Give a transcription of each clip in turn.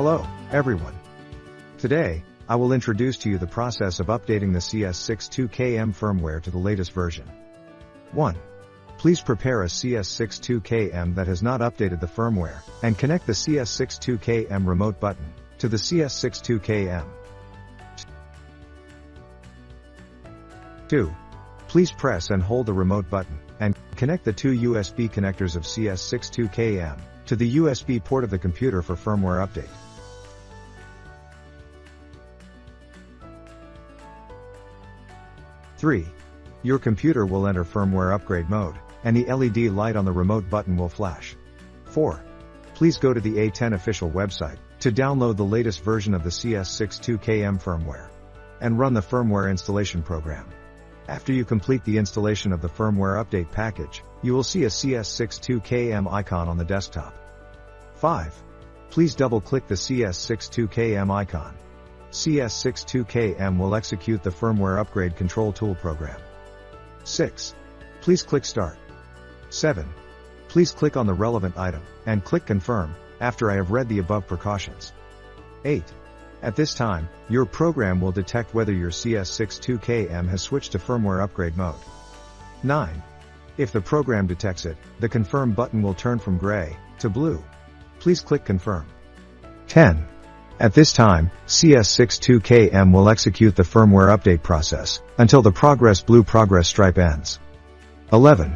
Hello, everyone. Today, I will introduce to you the process of updating the CS62KM firmware to the latest version. 1. Please prepare a CS62KM that has not updated the firmware, and connect the CS62KM remote button to the CS62KM. 2. Please press and hold the remote button, and connect the two USB connectors of CS62KM to the USB port of the computer for firmware update. 3. Your computer will enter firmware upgrade mode, and the LED light on the remote button will flash. 4. Please go to the A10 official website to download the latest version of the CS62KM firmware and run the firmware installation program. After you complete the installation of the firmware update package, you will see a CS62KM icon on the desktop. 5. Please double-click the CS62KM icon. CS62KM will execute the firmware upgrade control tool program. 6. Please click Start. 7. Please click on the relevant item, and click Confirm, after I have read the above precautions. 8. At this time, your program will detect whether your CS62KM has switched to firmware upgrade mode. 9. If the program detects it, the Confirm button will turn from gray to blue. Please click Confirm. 10. At this time, CS62KM will execute the firmware update process until the blue progress stripe ends. 11.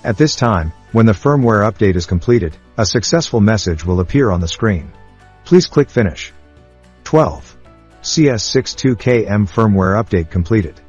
At this time, when the firmware update is completed, a successful message will appear on the screen. Please click Finish. 12. CS62KM firmware update completed.